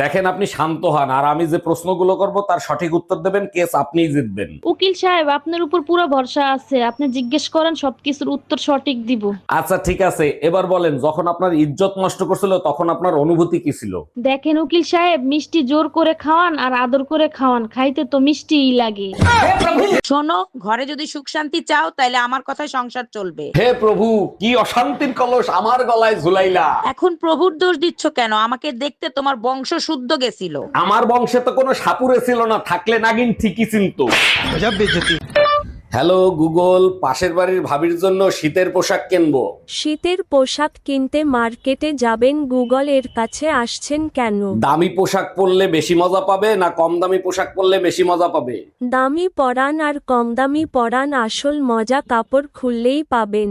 দেখেন আপনি শান্ত হন, আর আমি যে প্রশ্নগুলো করব তার সঠিক উত্তর দেবেন, কেস আপনিই জিতবেন। উকিল সাহেব, আপনার উপর পুরো ভরসা আছে, আপনি জিজ্ঞেস করেন, সবকিছুর উত্তর সঠিক দিব। আচ্ছা ঠিক আছে, এবার বলেন, যখন আপনার ইজ্জত নষ্ট করছিল তখন আপনার অনুভূতি কি ছিল? দেখেন উকিল সাহেব, মিষ্টি জোর করে খাওয়ান আর আদর করে খাওয়ান, খাইতে তো মিষ্টিই লাগে। শোনো, ঘরে যদি সুখ শান্তি চাও তাহলে আমার কথায় সংসার চলবে। হে প্রভু, কি অশান্তির কলস আমার গলায় ঝুলাইলা। এখন প্রভুর দোষ দিচ্ছ কেন? আমাকে দেখতে তোমার বংশ শুদ্ধ গেছিল। আমার বংশে তো কোনো সাপুরে ছিল না, থাকলে নাগিন ঠিকই চিনতো। হ্যালো গুগল, পাশের বাড়ির ভাবির জন্য শীতের পোশাক কিনবো। শীতের পোশাক কিনতে মার্কেটে যাবেন, গুগল এর কাছে আসছেন কেন? দামি পোশাক পরলে বেশি মজা পাবে না কম দামি পোশাক পরলে বেশি মজা পাবে? দামি পরান আর কম দামি পরান, আসল মজা কাপড় খুললেই পাবেন।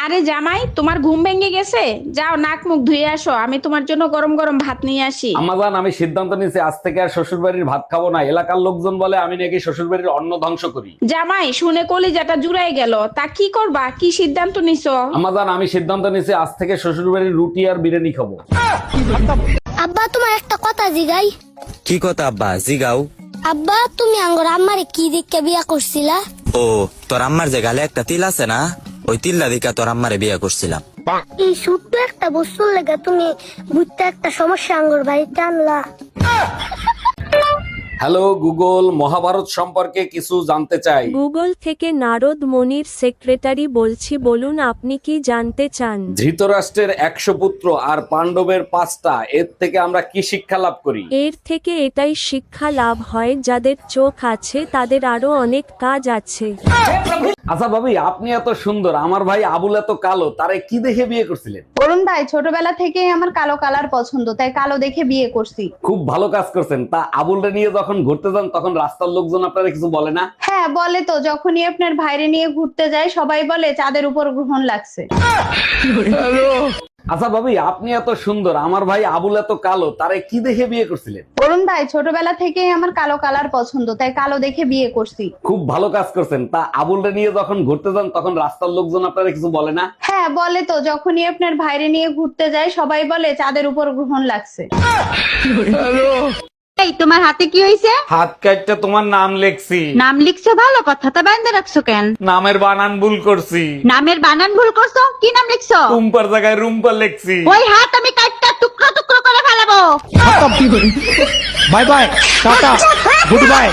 আরে জামাই, তোমার ঘুম ভেঙে গেছে? যাও নাক মুখ ধুয়ে আসো, আমি তোমার জন্য গরম গরম ভাত নিয়ে আসি। আমাজান, আমি সিদ্ধান্ত নিয়েছি আজ থেকে আর শ্বশুর বাড়ির ভাত খাবো না। এলাকার লোকজন বলে আমি নাকি শ্বশুর বাড়ির অন্ন ধ্বংস করি। জামাই, শুনে কলিজাটা জুড়াই গেল। তা কি করবা? কি সিদ্ধান্ত নিছো? আমাজান, আমি সিদ্ধান্ত নিয়েছি আজ থেকে শ্বশুর বাড়ির রুটি আর বিরিয়ানি খাবো। আব্বা, তোমার একটা কথা জিগাই। কি কথা আব্বা? জিগাও। আব্বা, তুমি আঙ্গর আম্মারে কি দিকে বিয়া করছিলা? ও, তোর আম্মার যে গালে একটা তিল আছে না, ওই তিল্লা দিকা তোর আম্মারে বিয়ে করছিলাম। এই ছোট্ট একটা বস্তুর লেগে তুমি বুঝতে একটা সমস্যা আঙ্গর বাড়িতে আনলা। হ্যালো গুগল, মহাভারত সম্পর্কে কিছু জানতে চাই। গুগল থেকে নারদ মনির সেক্রেটারি বলছি, বলুন আপনি কি জানতে চান? ধৃতরাষ্ট্রের 100 পুত্র আর পাণ্ডবের 5টা, এর থেকে আমরা কি শিক্ষা লাভ করি? এর থেকে এটাই শিক্ষা লাভ হয়, যাদের চোখ আছে তাদের আরো অনেক কাজ আছে। আচ্ছা ভাবি, আপনি এত সুন্দর, আমার ভাই আবুল এত কালো, তারে কি দেখে বিয়ে করছিলেন? অরুণ ভাই, ছোটবেলা থেকেই আমার কালো কালার পছন্দ, তাই কালো দেখে বিয়ে করছি। খুব ভালো কাজ করছেন। তা আবুলরে নিয়ে যখন ঘুরতে যান তখন রাস্তার লোকজন আপনারা কিছু বলে না? হ্যাঁ বলে তো, যখনই আপনার ভাইরে নিয়ে ঘুরতে যায় সবাই বলে চাঁদের উপর গ্রহণ লাগছে। আচ্ছা ভাবি, আপনি এত সুন্দর, আমার ভাই আবুল এত কালো, তারে কি দেখে বিয়ে করছিলেন? অরুণ ভাই, ছোটবেলা থেকেই আমার কালো কালার পছন্দ, তাই কালো দেখে বিয়ে করছি। খুব ভালো কাজ করছেন। তা আবুলরে নিয়ে যখন ঘুরতে যান তখন রাস্তার লোকজন আপনারা কিছু বলে না? হ্যাঁ বলে তো, যখনই আপনার ভাইরে নিয়ে ঘুরতে যায় সবাই বলে চাঁদের উপর গ্রহণ লাগছে। এই, তোমার হাতে কি হয়েছে? হাত কাটটা তোমার নাম লেখছি। নাম লিখছো, ভালো কথা। তা বাইন্দা রাখছো কেন? নামের বানান ভুল করছি। নামের বানান ভুল করছো? কি নাম লিখছো? রুম্পার জায়গায় রুম্পা লেখছি। ওই হাত আমি কাটটা টুকরো টুকরো করে ফেলাবো। Bye bye, tata, good bye,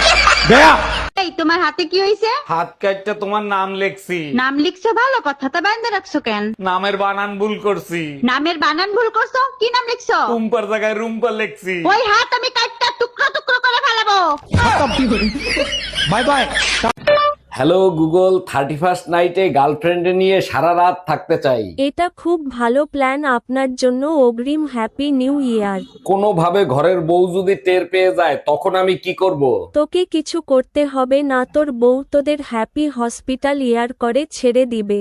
গয়া। এই, তোমার হাতে কি হয়েছে? হাত কাটটা তোমার নাম লেখছি। নাম লিখছো, ভালো কথা। তা বাইন্দা রাখছো কেন? নামের বানান ভুল করছি। নামের বানান ভুল করছো? কি নাম লিখছো? রুম্পার জায়গায় রুম্পা লেখছি। ওই হাত আমি কাটটা টুকরো টুকরো করে ফেলাবো। Bye bye. Hello Google, 31st নাইটে গার্লফ্রেন্ডে নিয়ে সারা রাত থাকতে চাই। এটা খুব ভালো প্ল্যান আপনার জন্য, অগ্রিম হ্যাপি নিউ ইয়ার। কোনোভাবে ঘরের বউ যদি টের পেয়ে যায় তখন আমি কি করব? তোকে কিছু করতে হবে না, তোর বউ তোদের হ্যাপি হসপিটাল ইয়ার করে ছেড়ে দিবে।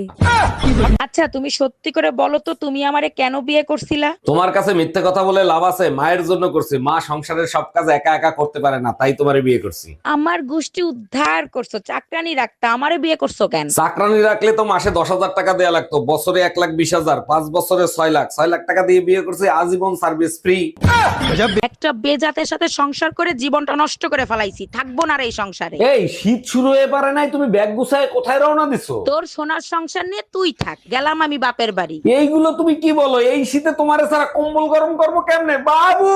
আচ্ছা, তুমি সত্যি করে বলো তো, তুমি আমারে কেন বিয়ে করছিলা? তোমার কাছে মিথ্যে কথা বলে লাভ আছে? মায়ের জন্য করছি, মা সংসারের সব কাজ একা একা করতে পারে না, তাই তোমারে বিয়ে করছি। আমার গোষ্ঠী উদ্ধার করছো, চাকরানি রাখতা, আমারে বিয়ে করছো কেন? চাকরানি রাখলে তো মাসে 10,000 টাকা দেয়া লাগতো, বছরে 1,20,000, 5 বছরে 6 লাখ। 6 লাখ টাকা দিয়ে বিয়ে করছি, আজীবন সার্ভিস ফ্রি। একটা বেজাতের সাথে সংসার করে জীবনটা নষ্ট করে ফেলাইছি, থাকবো না আর এই সংসারে। এই শীত শুরু হয়ে পারে নাই, তুমি ব্যাগ গুছায় কোথায় রওনা দিছো? তোর সোনার সংসার নিয়ে তুই থাক, গেলাম আমি বাপের বাড়ি। এইগুলো তুমি কি বলো? এই শীতে তোমারে ছাড়া কম্বল গরম করবো কেমনে বাবু?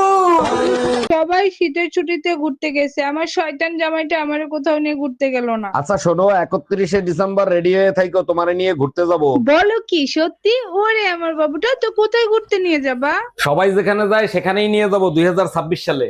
সবাই শীতের ছুটিতে ঘুরতে গেছে, আমার শয়তান জামাইটা আমারে কোথাও নিয়ে ঘুরতে গেল না। আচ্ছা শোনো, 31শে ডিসেম্বর রেডি হয়ে থাইকো, তোমারে নিয়ে ঘুরতে যাব। বলো কি সত্যি? ওরে আমার বাবুটা, তো কোথায় ঘুরতে নিয়ে যাবা? সবাই যেখানে যায় সেখানেই নিয়ে যাব 2026 সালে।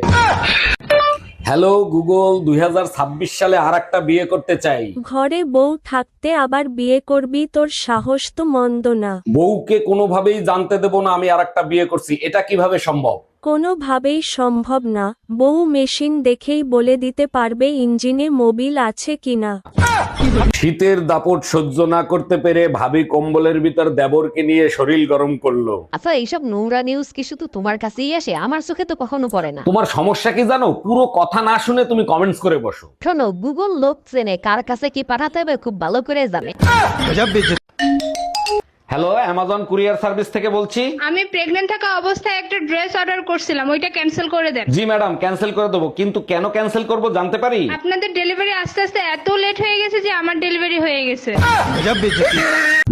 হ্যালো গুগল, 2026 সালে আর একটা বিয়ে করতে চাই। ঘরে বউ থাকতে আবার বিয়ে করবি, তোর সাহস তো মন্দ না। বউকে কোনোভাবেই জানতে দেব না আমি আর একটা বিয়ে করছি, এটা কিভাবে সম্ভব? কোনোভাবেই সম্ভব না, বউ মেশিন দেখেই বলে দিতে পারবে ইঞ্জিনে মোবিল আছে কিনা। শীতের দাপট সহ্য না করতে পেরে ভাবি কম্বলের ভিতর দেবরকে নিয়ে শরীর গরম করলো। আচ্ছা, এইসব নোংরা নিউজ কি শুধু তোমার কাছেই আসে? আমার চোখে তো কখনো পড়ে না। তোমার সমস্যা কি জানো? পুরো কথা না শুনে তুমি কমেন্টস করে বসো। শোনো, গুগল লোক চেনে, কার কাছে কি পাঠাতে হবে খুব ভালো করে জানে। হ্যালো, অ্যামাজন কুরিয়ার সার্ভিস থেকে বলছি। আমি প্রেগন্যান্ট থাকা অবস্থায় একটা ড্রেস অর্ডার করছিলাম, ওইটা ক্যান্সেল করে দেন। জি ম্যাডাম, ক্যান্সেল করে দেবো, কিন্তু কেন ক্যান্সেল করব জানতে পারি? আপনাদের ডেলিভারি আস্তে আস্তে এত লেট হয়ে গেছে যে আমার ডেলিভারি হয়ে গেছে।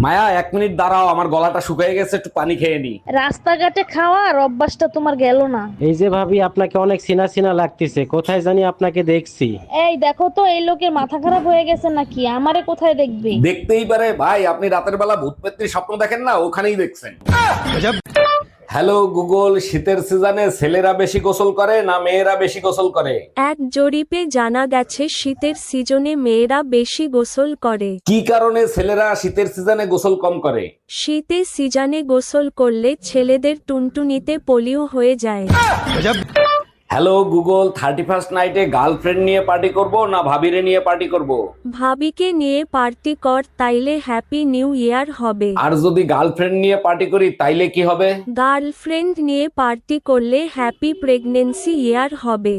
মায়া, 1 মিনিট দাঁড়াও, আমার গলাটা শুকিয়ে গেছে, একটু পানি খেয়ে নি। রাস্তাঘাটে খাওয়ার অভ্যাসটা তোমার গেল না। এই যে ভাবি, আপনাকে অনেক চিনা চিনা লাগতেছে, কোথায় জানি আপনাকে দেখছি। এই দেখো তো, এই লোকের মাথা খারাপ হয়ে গেছে নাকি? আমারে কোথায় দেখবে? দেখতেই পারে ভাই, আপনি রাতের বেলা ভূত পেত্নীর স্বপ্ন দেখেন না, ওখানেই দেখছেন। হ্যালো গুগল, শীতের সিজনে ছেলেরা বেশি গোসল করে না মেয়েরা বেশি গোসল করে? এক জরিপে জানা গেছে শীতের সিজনে মেয়েরা বেশি গোসল করে। কি কারণে ছেলেরা শীতের সিজনে গোসল কম করে? শীতের সিজনে গোসল করলে ছেলেদের টুনটুনিতে পোলিও হয়ে যায়। হ্যালো গুগল, 31st নাইটে গার্লফ্রেন্ড নিয়ে পার্টি করব না ভাবিরে নিয়ে পার্টি করব? ভাবিকে নিয়ে পার্টি কর, তাইলে হ্যাপি নিউ ইয়ার হবে। আর যদি গার্লফ্রেন্ড নিয়ে পার্টি করি তাইলে কি হবে? গার্লফ্রেন্ড নিয়ে পার্টি করলে হ্যাপি প্রেগনেন্সি ইয়ার হবে।